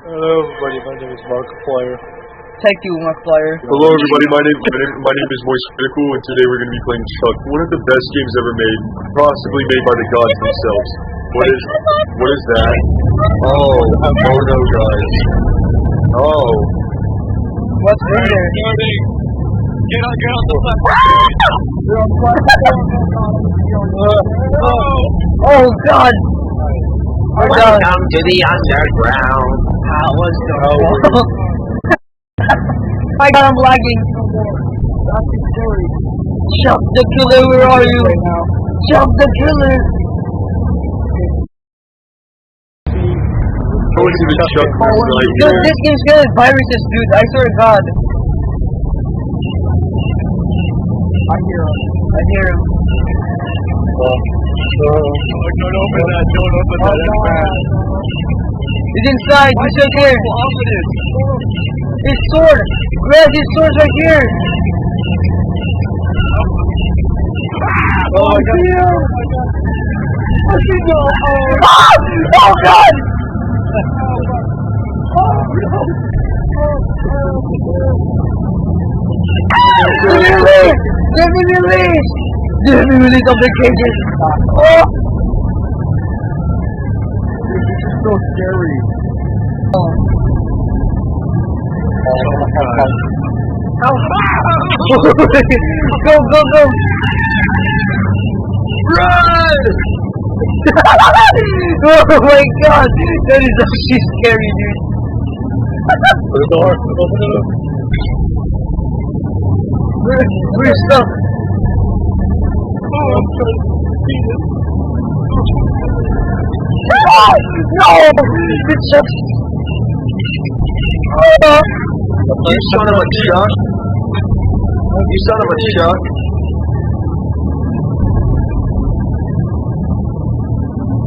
Hello everybody, my name is Markiplier. Thank you, Markiplier. Hello everybody, my name is Moist Critical, and today we're going to be playing Chuck, one of the best games ever made, possibly made by the gods themselves. What is that? Oh no guys. Oh. What's in there? Get on the platform! Oh god! Welcome to the underground. How was the My god, I'm lagging. Chuck the killer, where are you? Chuck the killer! I was even Chuck last night. Dude, this game's good with viruses, dude. I swear to god. I hear him. Don't open that, that's bad. He's inside, he's right here. His sword! Grab his sword right here! Oh my god! Oh god! Give me release! Give me release of the cages! Oh! So scary. Go! Run! Oh my god! That is actually scary, dude. Open the door. Open it up. We're stuck. Oh, I'm trying to see it. No! It's just... You son of a Chuck! You son of a Chuck!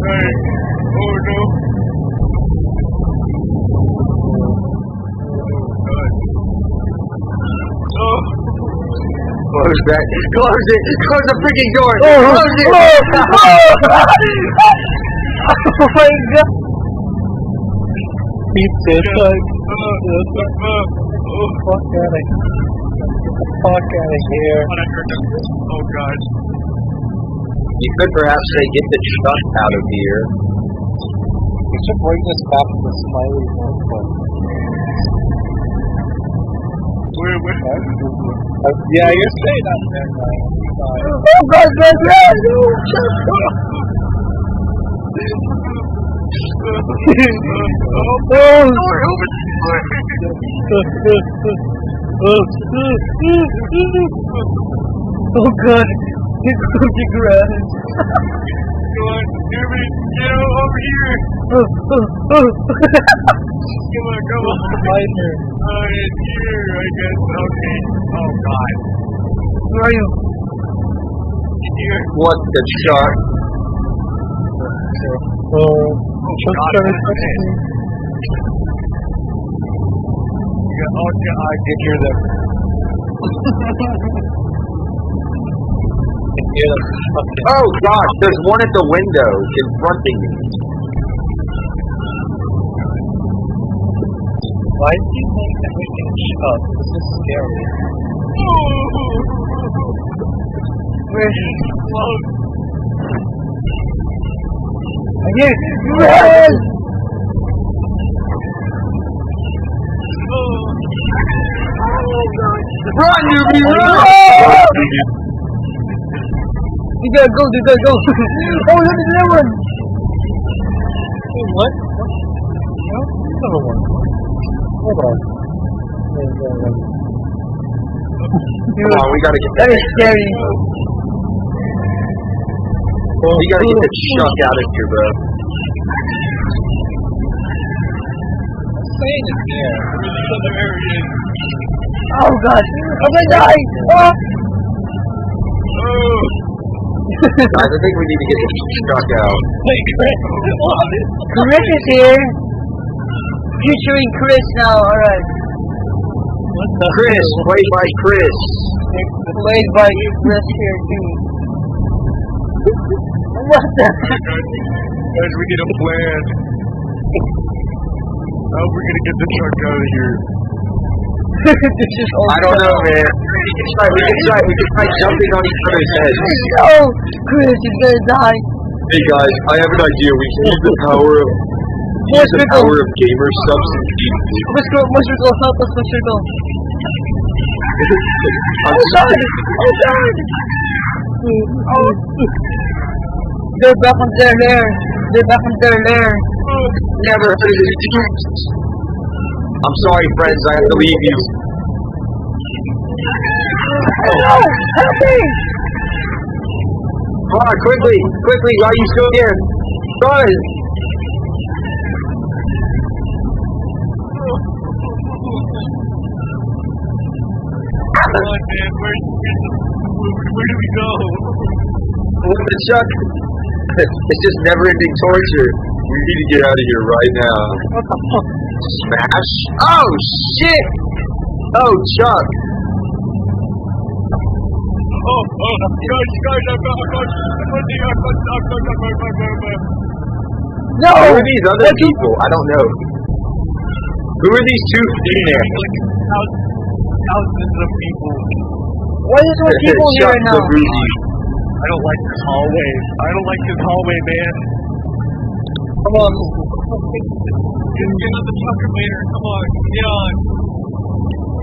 Hey. Oh no. Oh. Close that. Close it! Close the freaking door! Oh my god! Pizza. Fuck out of here. Oh god. You could perhaps say, get the Chuck out of here. We should bring this back to the smiley notebook. Yeah, you're saying that there, guys. Oh god, Oh god, it's cooking grass. Get over here. Come on. Spider. It's here, I guess. Okay. Oh god. Where are you? Here. What the Chuck? God. Yeah, I can hear them. Oh gosh, there's one at the window confronting me. Why do you think that we can shut? This is scary. Where is he? Close. Here! Run! Run, Newbie, run! You gotta go. Oh, look at that one! What? No? Another one. Hold on. Come on, we gotta get That is scary. We gotta get the Chuck out of here, bro. I'm saying it's there. There he is. Oh god, I'm gonna die! Oh! Guys, I think we need to get the Chuck out. Hey, Chris. Chris is here! Featuring Chris now, alright. Chris, played by Chris. Played by Chris here too. What the? Guys, we need a plan. How are we gonna get the truck out of here? This is I don't know, man. We can try jumping on each other's heads. Oh, Chris is gonna die. Hey guys, I have an idea. We can use the power of gamer substitute. Mushroom, help us, Mushroom. Oh God! Oh God! Oh. They're back on their lair. Never heard of this. I'm sorry, friends. I have to leave you. Oh, help me! Come on, quickly, while you still can. Run! Come on, man. Where do we go? What the chuck? It's just never-ending torture. We need to get out of here right now. What the fuck? Smash? Oh, shit! Oh, Chuck. Oh, guys, I'm No! Who are these other people? I don't know. Who are these two females? thousands of people. Why is there people here Chuck right the now? Ruby. I don't like this hallway. Man. Come on. Get on the trucker later. Come on, get on.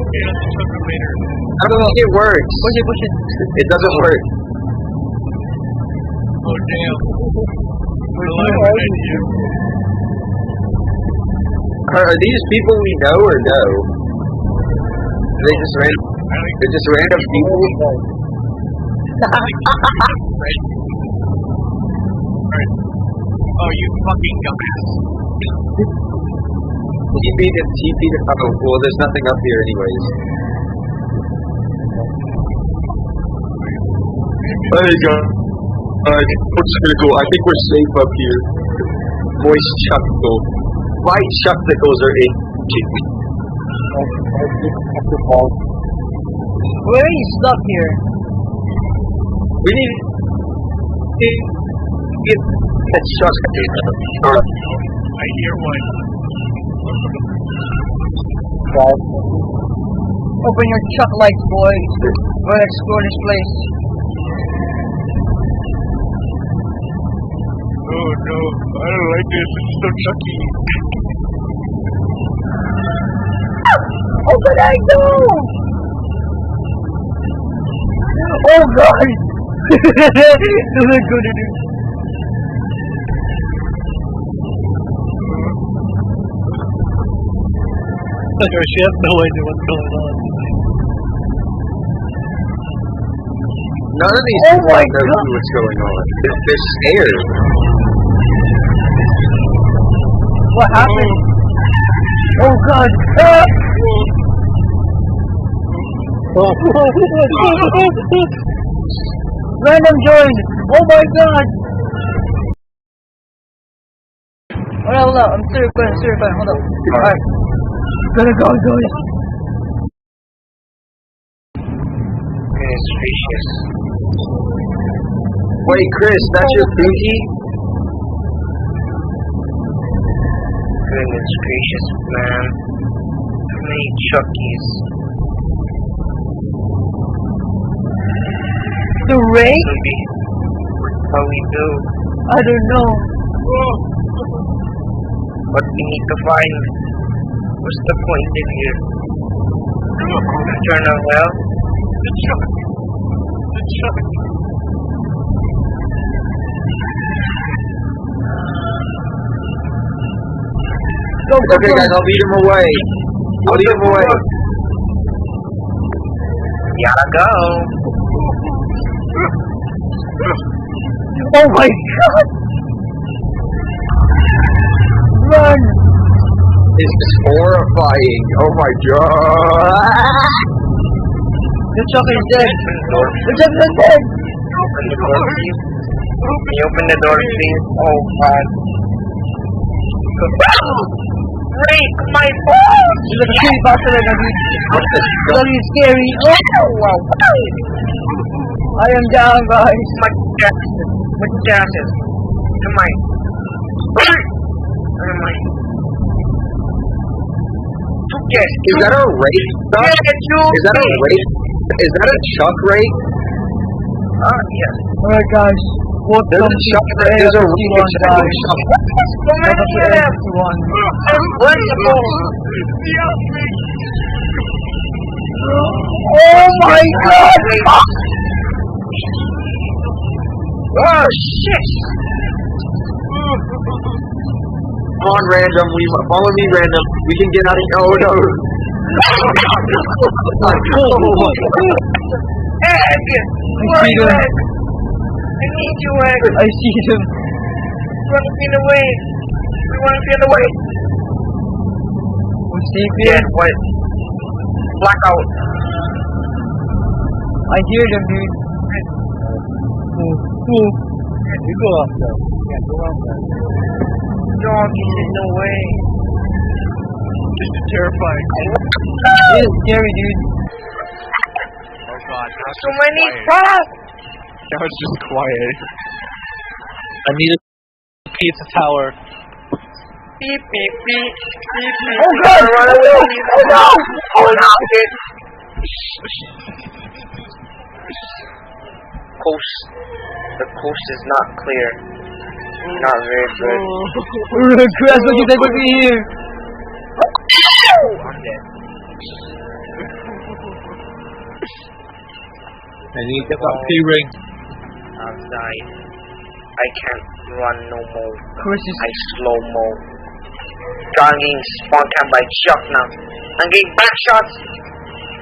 Get on the trucker later. I don't think it works. Push it. It doesn't work. Oh, damn. We're live behind you. Are these people we know or no? Are they just random? They're just random people. Right. Oh, you fucking dumbass. He beat it. Oh, well, there's nothing up here anyways. Hey guys, what's critical? I think we're safe up here. Moist chuckle. White chuckles are itching. Where are you stuck here? We need to get that chuck. I hear one. Open your chuck lights, boys. We'll explore this place. Oh no, I don't like this. It's so chucky. Open that door! Oh God! This is good to do. She has no idea what's going on. None of these Oh people my know God. what's going on. They're scared. What happened? Oh God! Ah! Random joined! Oh my God! Hold up, I'm serious, hold up. Alright. Gotta go. Goodness gracious. Wait, Chris, that's your Pookie? Goodness gracious, man. How many Chuckies? The rain? How we do? I don't know. What we need to find? What's the point in here? Eternal hell? The truck. Okay, guys, I'll lead him away. Gotta go. Oh my God! Run! This is horrifying. Oh my God. The truck is dead. The truck is dead. Open the door, please. Can you open the door, please? Oh God. Break my balls! It's like a creepypasta right now, dude. Bloody scary. Oh, wow. I am down, guys. My gases. Come on. Yes. Is that a rape? Yeah, Is that a rape? Is that a Chuck rape? Yes. Alright, guys. Welcome There's a to Chuck. Area There's a 51, guys. So Welcome to Area 51. Where's the ball? Oh my god! Oh shit! Come on, random. Follow me, random. We can get out of here. Oh no! I see them. I need you, Egg. I see them. We want to be in the way. We want to be in the way. We're safe Yeah, here. what? Blackout. I hear them, dude. You go up there. Yeah, go up there. Dog is in the way. This is terrifying. It is scary, dude. Oh god, now it's So just many quiet. traps. Now it's just quiet. I need a pizza tower. Beep, beep, beep. Beep, beep. Oh god! Run away. Oh no! Oh no! Coast. The coast is not clear. Not very good. Chris, what do you think would be here? I'm dead. I need to get that P-ring. I've died. I can't run no more. Chris is... I slow-mo. I'm getting spawned out by Chuck now. I'm getting back shots.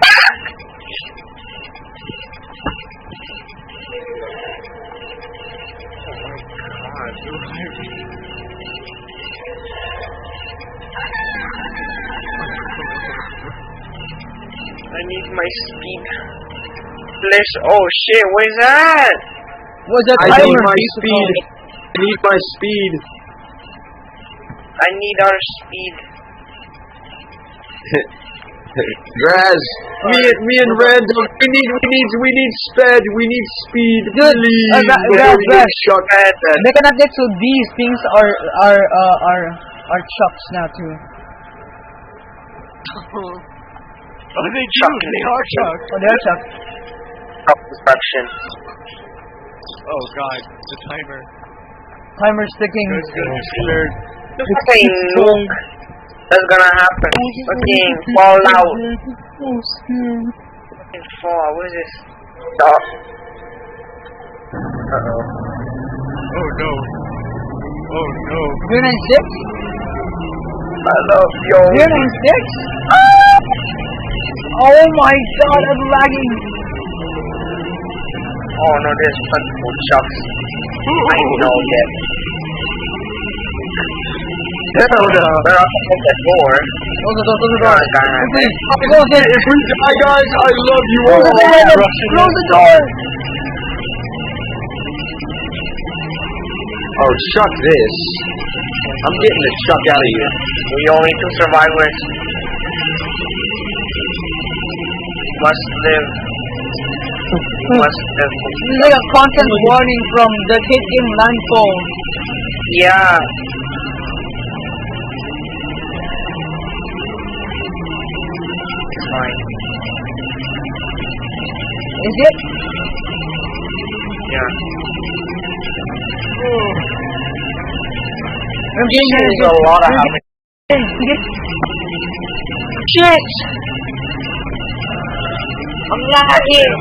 Back! I need my speed. Flash. Oh shit, what is that? What's that I timer? need my speed. I need my speed. I need our speed. Graz, me and Random, we need sped, we need speed, Dude, please. Graz, We need Chuck. Make an update so these things are chucks now too. Oh, they do. Chuck. They are Chuck. Oh, they're chucks. Top inspection. Oh god, the timer. Timer's ticking. It's gonna be scared. Okay, nuke. That's gonna happen. Fucking fall out. Fucking fall. What is this? Stop. Uh-oh. Oh no. Oh no. 096? I love you. 096? Oh my god, I'm lagging. Oh no, there's fucking chucks. I know that. Hell no. They're up at the door. Close the door. Oh, God. Close it. If we die, guys, I love you all. Close the door. Oh, Chuck this. I'm getting the Chuck out of here. We only two survivors. Must live. Must live. This is like a content warning from the hit game Landfall. Yeah. It's fine. Is it? Yeah. I'm getting There's a lot of happening. Shit! I'm lagging.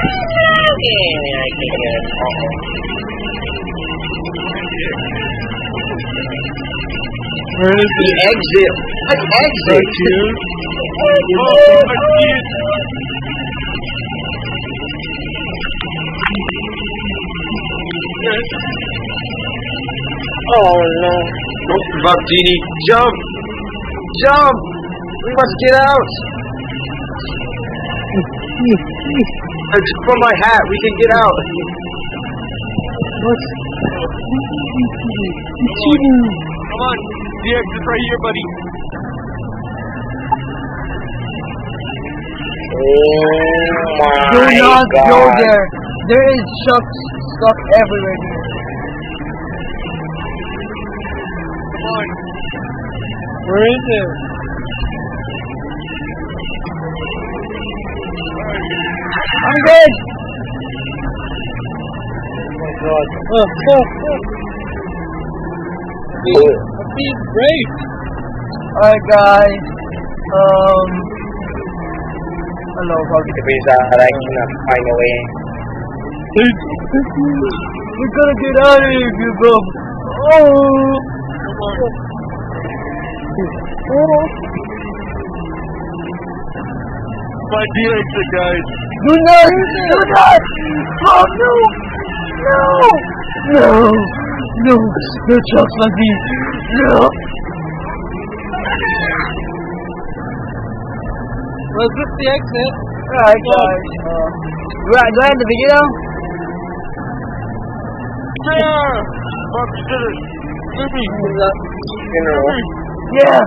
Yeah, I can get it. Where is The it? exit. What exit? Dude. Oh, I see it. Yes. Oh no. Don't give up, Genie. Jump! Jump! We must get out! Just from my hat, we can get out. Come on. The exit's right here, buddy. Oh my Do not god. go there. There is chucks stuck everywhere. Dude. Where is it? I'm good! Oh my god. I'm being raped! Alright guys. Hello, how Ito ba yung sa like na find a way? we're gonna get out of here, you go. Find the exit, guys. Do not! Do not! Oh no! No! No! No! No chucks like me! No! Was this the exit? Alright guys. Do I end the video now? Yeah! Fuck, you did it. Jimmy! Yeah!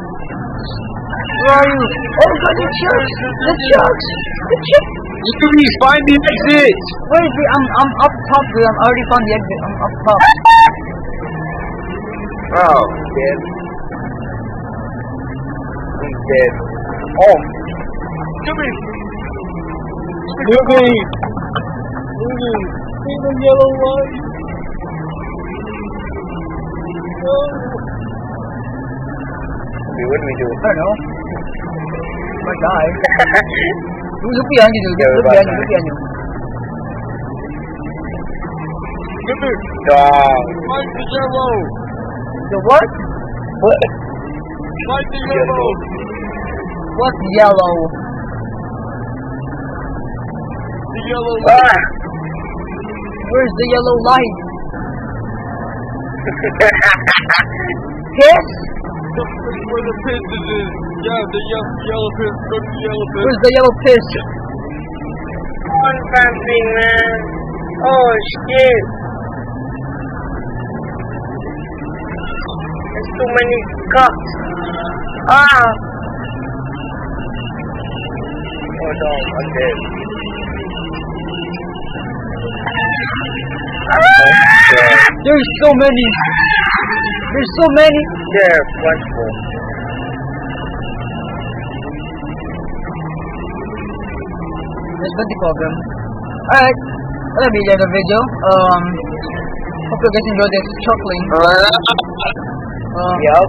Where are you? Oh god, the chucks! The chucks! The chucks! Jimmy, find the exit! Where is it? I'm up top, dude. I'm already found the exit. I'm up top. Oh, dead. He's dead. Oh, Jimmy! Jimmy! Jimmy! See the yellow light? No! what do we do? I don't know. Might die. Look behind you, dude. Look behind you. Look behind you. Jimmy! Dog. Find the yellow! The what? What? Find the yellow! What's yellow? The yellow Ah! Where's the yellow light? Yes? Where the piston is. Yeah, the yellow piston. Go to the yellow piston. Where's the yellow piss? On something, man. Oh, shit. There's too many cups. Ah! Oh no, I'm dead. There's so many. There's so many. They're plentiful. There's 24 of them. Alright. That'll be the end of the video. Hope you guys enjoyed this chuckling. Yup.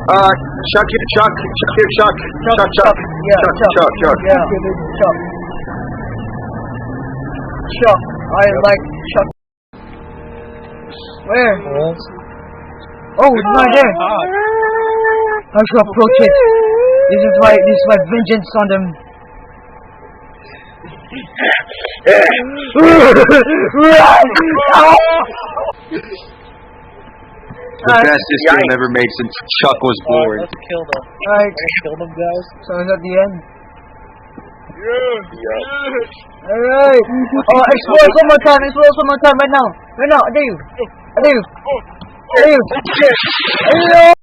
Chuck here, Chuck. Chuck here, Chuck. Chuck, Chuck. Yeah, Chuck, Chuck. Chuck, Chuck. Yeah, Chuck. Chuck. I like Chuck. Where? Oh, it's right there. I should approach it. This is my vengeance on them. The bestest game ever made since Chuck was born. Let's kill them. Alright, Kill them, guys. so is that the end? Yeah. Alright. Oh, explore us one more time. Explore us one more time right now. Right now. I dare you. I dare you. I dare you. I dare you.